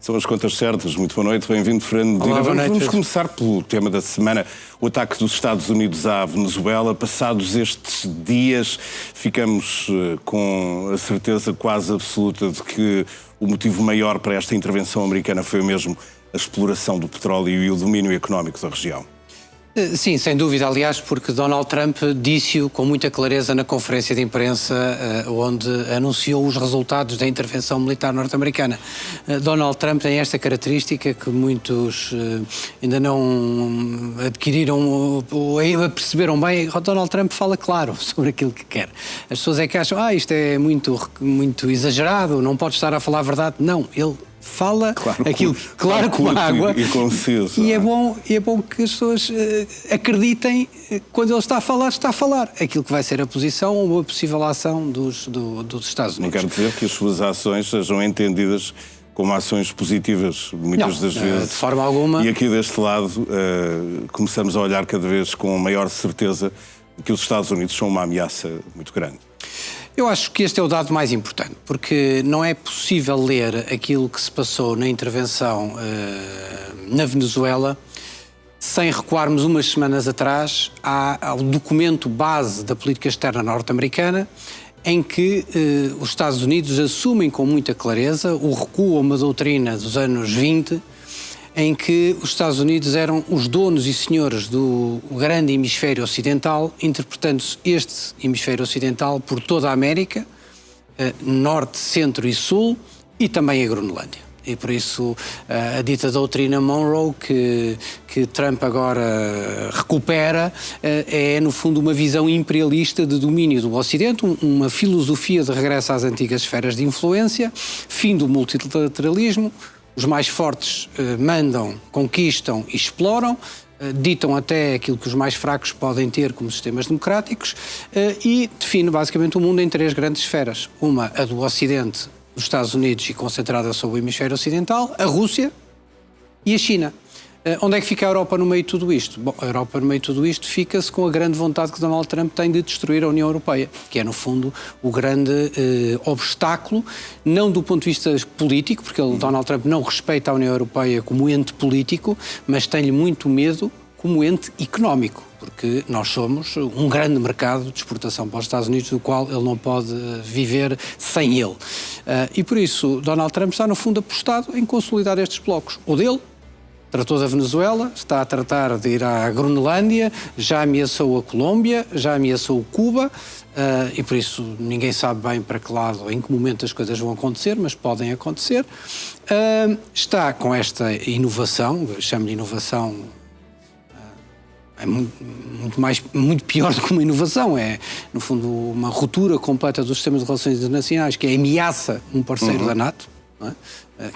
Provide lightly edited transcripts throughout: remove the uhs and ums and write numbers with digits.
São as contas certas. Muito boa noite, bem-vindo, Fernando Medina. Vamos começar pelo tema da semana, o ataque dos Estados Unidos à Venezuela. Passados estes dias, ficamos com a certeza quase absoluta de que o motivo maior para esta intervenção americana foi mesmo a exploração do petróleo e o domínio económico da região. Sim, sem dúvida, aliás, porque Donald Trump disse-o com muita clareza na conferência de imprensa, onde anunciou os resultados da intervenção militar norte-americana. Donald Trump tem esta característica que muitos ainda não adquiriram ou ainda perceberam bem. Donald Trump fala claro sobre aquilo que quer. As pessoas é que acham, isto é muito exagerado, não pode estar a falar a verdade. Não, ele fala aquilo claro como água e conciso. E é bom que as pessoas acreditem quando ele está a falar aquilo que vai ser a posição ou a possível ação dos Estados Unidos. Não quero dizer que as suas ações sejam entendidas como ações positivas, muitas das vezes. De forma alguma. E aqui deste lado começamos a olhar cada vez com maior certeza que os Estados Unidos são uma ameaça muito grande. Eu acho que este é o dado mais importante, porque não é possível ler aquilo que se passou na intervenção na Venezuela sem recuarmos umas semanas atrás ao documento base da política externa norte-americana, em que os Estados Unidos assumem com muita clareza o recuo a uma doutrina dos anos 20, em que os Estados Unidos eram os donos e senhores do grande hemisfério ocidental, interpretando-se este hemisfério ocidental por toda a América, norte, centro e sul, e também a Groenlândia. E por isso a dita doutrina Monroe, que Trump agora recupera, é no fundo uma visão imperialista de domínio do Ocidente, uma filosofia de regresso às antigas esferas de influência, fim do multilateralismo. Os mais fortes mandam, conquistam e exploram, ditam até aquilo que os mais fracos podem ter como sistemas democráticos e define basicamente o mundo em três grandes esferas. Uma, a do Ocidente, dos Estados Unidos e concentrada sobre o hemisfério ocidental, a Rússia e a China. Onde é que fica a Europa no meio de tudo isto? Bom, a Europa no meio de tudo isto fica-se com a grande vontade que Donald Trump tem de destruir a União Europeia, que é, no fundo, o grande obstáculo, não do ponto de vista político, porque Donald Trump não respeita a União Europeia como ente político, mas tem-lhe muito medo como ente económico, porque nós somos um grande mercado de exportação para os Estados Unidos, do qual ele não pode viver sem ele. E por isso, Donald Trump está, no fundo, apostado em consolidar estes blocos, o dele. Tratou da Venezuela, está a tratar de ir à Groenlândia, já ameaçou a Colômbia, já ameaçou Cuba, e por isso ninguém sabe bem para que lado, em que momento as coisas vão acontecer, mas podem acontecer. Está com esta inovação, chamo-lhe inovação, é muito pior do que uma inovação, é no fundo uma ruptura completa dos sistemas de relações internacionais, que ameaça um parceiro da NATO, não é?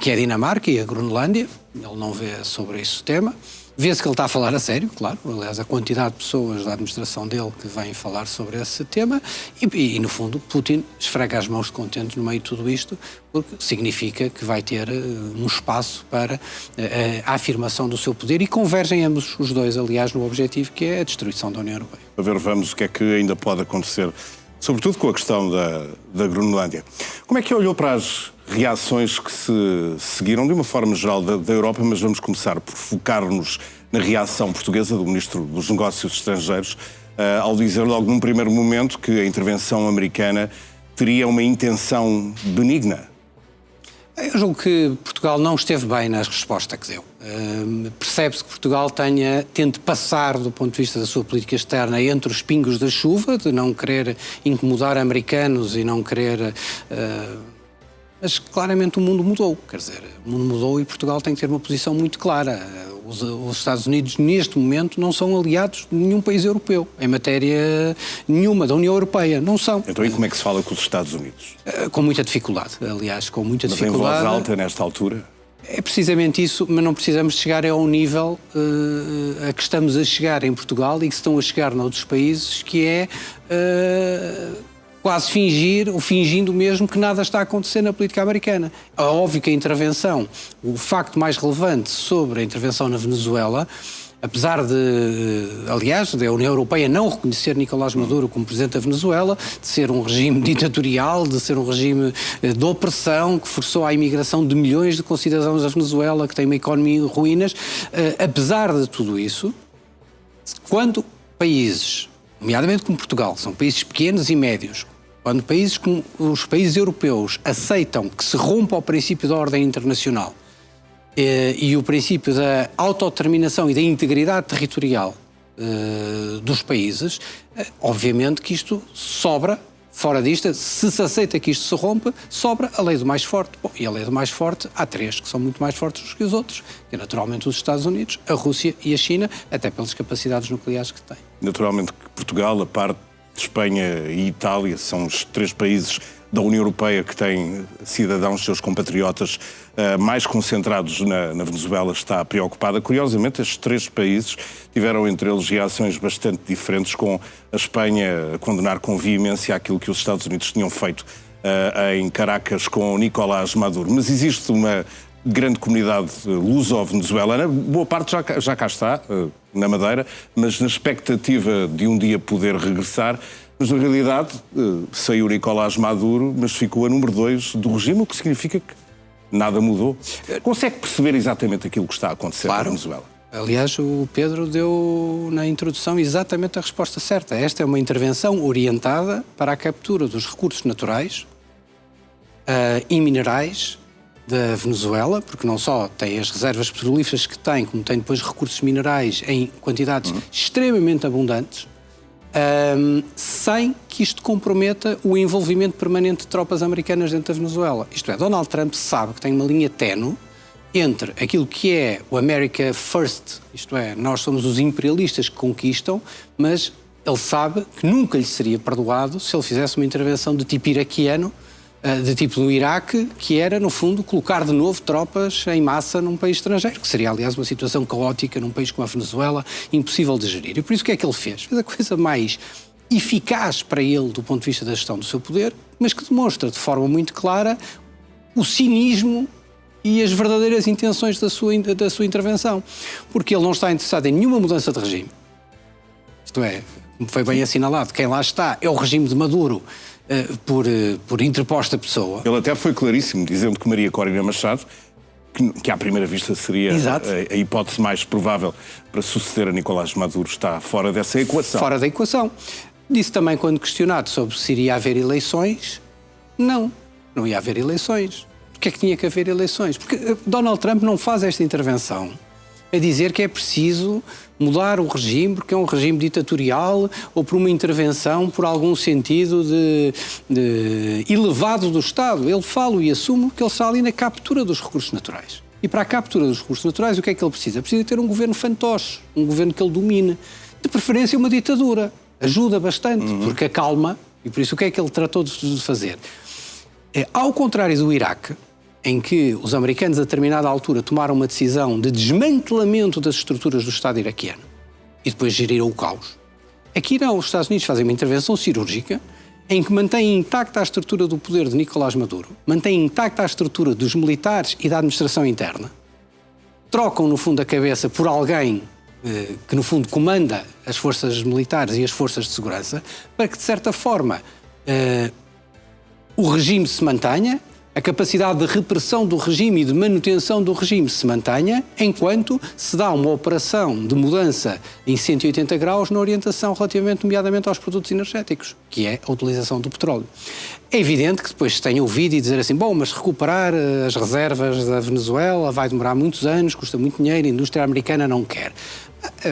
Que é a Dinamarca e a Groenlândia. Ele não vê sobre esse tema. Vê-se que ele está a falar a sério, claro. Aliás, a quantidade de pessoas da administração dele que vêm falar sobre esse tema e no fundo, Putin esfrega as mãos de contente no meio de tudo isto, porque significa que vai ter um espaço para a afirmação do seu poder e convergem ambos os dois, aliás, no objetivo que é a destruição da União Europeia. A ver, vamos o que é que ainda pode acontecer, sobretudo com a questão da Groenlândia. Como é que olhou para as reações que se seguiram, de uma forma geral, da Europa, mas vamos começar por focar-nos na reação portuguesa do Ministro dos Negócios Estrangeiros, ao dizer logo num primeiro momento que a intervenção americana teria uma intenção benigna? Eu julgo que Portugal não esteve bem na resposta que deu. Percebe-se que Portugal tente passar, do ponto de vista da sua política externa, entre os pingos da chuva, de não querer incomodar americanos e não querer... Mas claramente o mundo mudou, quer dizer, o mundo mudou e Portugal tem que ter uma posição muito clara. Os Estados Unidos, neste momento, não são aliados de nenhum país europeu, em matéria nenhuma da União Europeia, não são. Então e como é que se fala com os Estados Unidos? Com muita dificuldade, aliás, com muita dificuldade. Mas em voz alta, nesta altura? É precisamente isso, mas não precisamos chegar ao nível a que estamos a chegar em Portugal e que estão a chegar noutros países, que é... quase fingir, ou fingindo mesmo que nada está a acontecer na política americana. É óbvio que a intervenção, o facto mais relevante sobre a intervenção na Venezuela, apesar de, aliás, da União Europeia não reconhecer Nicolás Maduro como presidente da Venezuela, de ser um regime ditatorial, de ser um regime de opressão que forçou a imigração de milhões de concidadãos da Venezuela, que tem uma economia em ruínas, apesar de tudo isso, quando países, nomeadamente como Portugal, são países pequenos e médios, quando países como os países europeus aceitam que se rompa o princípio da ordem internacional e o princípio da autodeterminação e da integridade territorial dos países, obviamente que isto sobra, fora disto, se aceita que isto se rompe, sobra a lei do mais forte. Bom, e a lei do mais forte, há três que são muito mais fortes do que os outros, que é naturalmente os Estados Unidos, a Rússia e a China, até pelas capacidades nucleares que têm. Naturalmente que Portugal, a parte de Espanha e Itália, são os três países da União Europeia que têm cidadãos, seus compatriotas, mais concentrados na Venezuela, está preocupada. Curiosamente, estes três países tiveram entre eles reações bastante diferentes, com a Espanha a condenar com veemência aquilo que os Estados Unidos tinham feito em Caracas com Nicolás Maduro. Mas existe uma grande comunidade luso-venezuelana, boa parte já cá está, na Madeira, mas na expectativa de um dia poder regressar. Mas, na realidade, saiu Nicolás Maduro, mas ficou a número 2 do regime, o que significa que nada mudou. Consegue perceber exatamente aquilo que está a acontecer na Venezuela? Aliás, o Pedro deu na introdução exatamente a resposta certa. Esta é uma intervenção orientada para a captura dos recursos naturais e minerais da Venezuela, porque não só tem as reservas petrolíferas que tem, como tem depois recursos minerais em quantidades extremamente abundantes, sem que isto comprometa o envolvimento permanente de tropas americanas dentro da Venezuela. Isto é, Donald Trump sabe que tem uma linha ténue entre aquilo que é o America First, isto é, nós somos os imperialistas que conquistam, mas ele sabe que nunca lhe seria perdoado se ele fizesse uma intervenção de tipo iraquiano, de tipo do Iraque, que era, no fundo, colocar de novo tropas em massa num país estrangeiro, que seria, aliás, uma situação caótica num país como a Venezuela, impossível de gerir. E por isso o que é que ele fez? Fez a coisa mais eficaz para ele do ponto de vista da gestão do seu poder, mas que demonstra de forma muito clara o cinismo e as verdadeiras intenções da sua intervenção. Porque ele não está interessado em nenhuma mudança de regime. Isto é, como foi bem assinalado, quem lá está é o regime de Maduro, por interposta pessoa. Ele até foi claríssimo, dizendo que Maria Corina Machado, que à primeira vista seria a hipótese mais provável para suceder a Nicolás Maduro, está fora dessa equação. Fora da equação. Disse também, quando questionado sobre se iria haver eleições, não ia haver eleições. Porquê é que tinha que haver eleições? Porque Donald Trump não faz esta intervenção a dizer que é preciso mudar o regime porque é um regime ditatorial ou por uma intervenção por algum sentido de elevado do Estado. Ele fala e assume que ele está ali na captura dos recursos naturais. E para a captura dos recursos naturais, o que é que ele precisa? Precisa ter um governo fantoche, um governo que ele domine. De preferência uma ditadura. Ajuda bastante, porque acalma. E por isso o que é que ele tratou de fazer? Ao contrário do Iraque, em que os americanos a determinada altura tomaram uma decisão de desmantelamento das estruturas do Estado iraquiano e depois geriram o caos. Aqui não, os Estados Unidos fazem uma intervenção cirúrgica em que mantêm intacta a estrutura do poder de Nicolás Maduro, mantêm intacta a estrutura dos militares e da administração interna, trocam no fundo a cabeça por alguém que no fundo comanda as forças militares e as forças de segurança, para que de certa forma o regime se mantenha, a capacidade de repressão do regime e de manutenção do regime se mantenha, enquanto se dá uma operação de mudança em 180 graus na orientação relativamente, nomeadamente, aos produtos energéticos, que é a utilização do petróleo. É evidente que depois se tenha ouvido e dizer assim, bom, mas recuperar as reservas da Venezuela vai demorar muitos anos, custa muito dinheiro, a indústria americana não quer.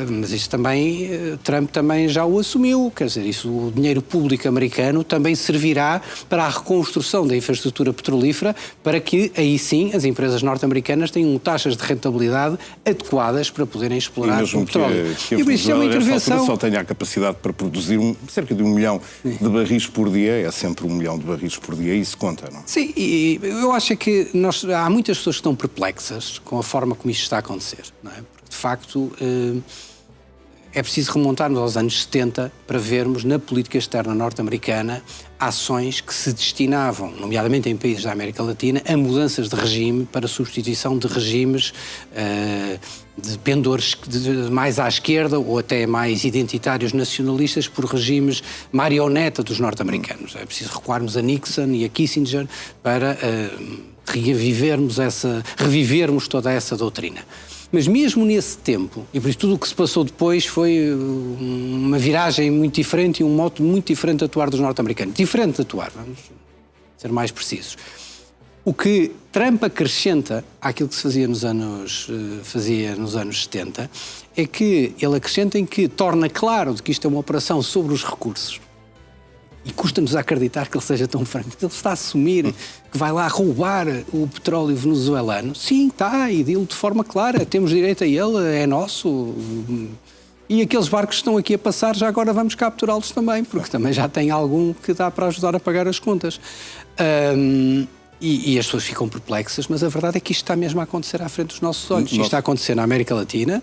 Mas isso também, Trump também já o assumiu, quer dizer, isso, o dinheiro público americano também servirá para a reconstrução da infraestrutura petrolífera, para que aí sim as empresas norte-americanas tenham taxas de rentabilidade adequadas para poderem explorar o petróleo. Que a Venezuela só tenha a capacidade para produzir cerca de 1 milhão de barris por dia, é sempre 1 milhão de barris por dia, e isso conta, não? Sim, e eu acho que há muitas pessoas que estão perplexas com a forma como isto está a acontecer, não é? De facto, é preciso remontarmos aos anos 70 para vermos na política externa norte-americana ações que se destinavam, nomeadamente em países da América Latina, a mudanças de regime para substituição de regimes de pendores mais à esquerda ou até mais identitários nacionalistas por regimes marioneta dos norte-americanos. É preciso recuarmos a Nixon e a Kissinger para revivermos toda essa doutrina. Mas mesmo nesse tempo, e por isso tudo o que se passou depois foi uma viragem muito diferente e um modo muito diferente de atuar dos norte-americanos. Diferente de atuar, vamos ser mais precisos. O que Trump acrescenta àquilo que se fazia nos anos 70 é que ele acrescenta em que torna claro de que isto é uma operação sobre os recursos. E custa-nos a acreditar que ele seja tão franco. Ele está a assumir que vai lá roubar o petróleo venezuelano. Sim, está, e dilo de forma clara. Temos direito a ele, é nosso. E aqueles barcos que estão aqui a passar, já agora vamos capturá-los também, porque também já tem algum que dá para ajudar a pagar as contas. E as pessoas ficam perplexas, mas a verdade é que isto está mesmo a acontecer à frente dos nossos olhos. Isto está a acontecer na América Latina,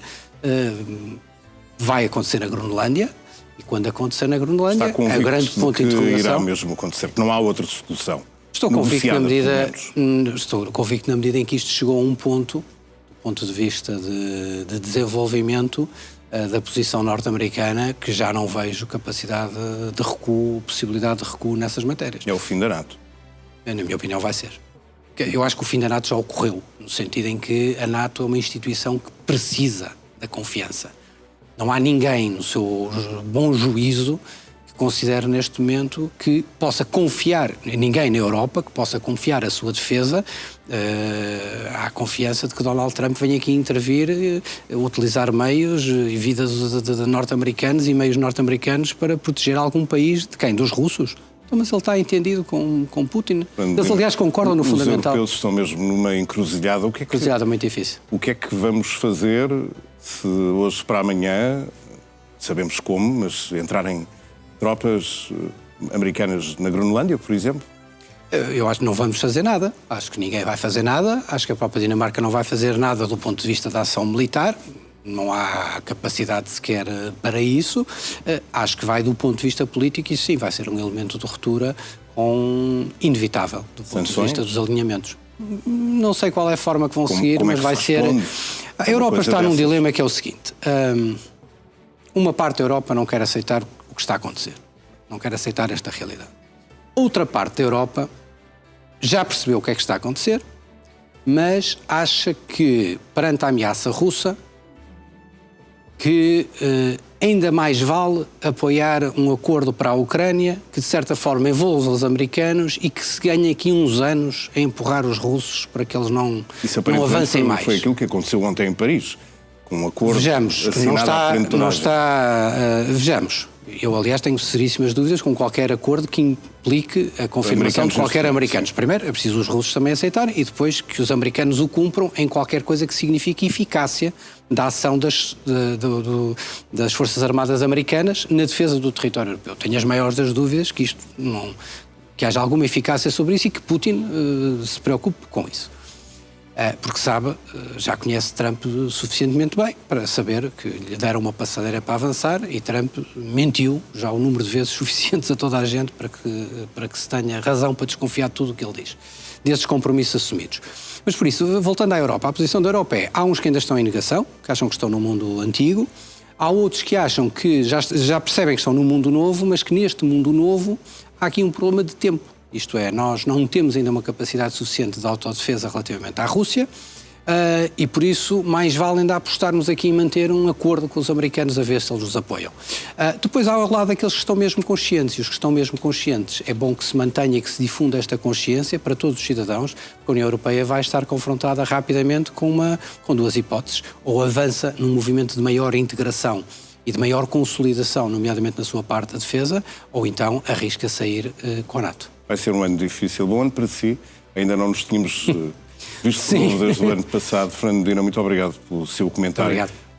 vai acontecer na Groenlândia. E quando acontecer na Groenlândia, é o grande ponto de interrogação. Irá mesmo acontecer, que não há outra solução. Estou convicto na medida em que isto chegou a um ponto, do ponto de vista de desenvolvimento da posição norte-americana, que já não vejo capacidade de recuo, possibilidade de recuo nessas matérias. É o fim da NATO. Na minha opinião vai ser. Eu acho que o fim da NATO já ocorreu, no sentido em que a NATO é uma instituição que precisa da confiança. Não há ninguém no seu bom juízo que considere neste momento que possa confiar, ninguém na Europa que possa confiar a sua defesa à confiança de que Donald Trump venha aqui intervir, utilizar meios e vidas de norte-americanos e meios norte-americanos para proteger algum país de quem? Dos russos? Então, mas ele está entendido com Putin. Eles, aliás, concordam no fundamental. Os europeus estão mesmo numa encruzilhada. Encruzilhada muito difícil. O que é que vamos fazer se hoje para amanhã, sabemos como, mas entrarem tropas americanas na Groenlândia, por exemplo? Eu acho que não vamos fazer nada. Acho que ninguém vai fazer nada. Acho que a própria Dinamarca não vai fazer nada do ponto de vista da ação militar. Não há capacidade sequer para isso. Acho que vai do ponto de vista político e sim, vai ser um elemento de ruptura inevitável do ponto de vista dos alinhamentos. Não sei qual é a forma que vão seguir, mas vai ser... A Europa está num dilema que é o seguinte. Uma parte da Europa não quer aceitar o que está a acontecer. Não quer aceitar esta realidade. Outra parte da Europa já percebeu o que é que está a acontecer, mas acha que, perante a ameaça russa, que ainda mais vale apoiar um acordo para a Ucrânia que, de certa forma, envolva os americanos e que se ganhe aqui uns anos a empurrar os russos para que eles não avancem mais. Foi aquilo que aconteceu ontem em Paris, com um acordo assinado à frente de nós. Vejamos. Eu, aliás, tenho seríssimas dúvidas com qualquer acordo que implique a confirmação de qualquer americano. Primeiro, é preciso os russos também aceitarem e depois que os americanos o cumpram em qualquer coisa que signifique eficácia da ação das Forças Armadas Americanas na defesa do território europeu. Tenho as maiores das dúvidas que que haja alguma eficácia sobre isso e que Putin se preocupe com isso. Porque sabe, já conhece Trump suficientemente bem para saber que lhe deram uma passadeira para avançar e Trump mentiu já o número de vezes suficientes a toda a gente para que se tenha razão para desconfiar de tudo o que ele diz, desses compromissos assumidos. Mas por isso, voltando à Europa, a posição da Europa é, há uns que ainda estão em negação, que acham que estão no mundo antigo, há outros que acham que já percebem que estão no mundo novo, mas que neste mundo novo há aqui um problema de tempo. Isto é, nós não temos ainda uma capacidade suficiente de autodefesa relativamente à Rússia e, por isso, mais vale ainda apostarmos aqui em manter um acordo com os americanos a ver se eles nos apoiam. Depois há ao lado aqueles que estão mesmo conscientes, e os que estão mesmo conscientes é bom que se mantenha e que se difunda esta consciência para todos os cidadãos, porque a União Europeia vai estar confrontada rapidamente com duas hipóteses. Ou avança num movimento de maior integração e de maior consolidação, nomeadamente na sua parte da defesa, ou então arrisca sair com a NATO. Vai ser um ano difícil. Bom ano para si. Ainda não nos tínhamos visto desde o ano passado. Fernando Medina, muito obrigado pelo seu comentário. Muito obrigado.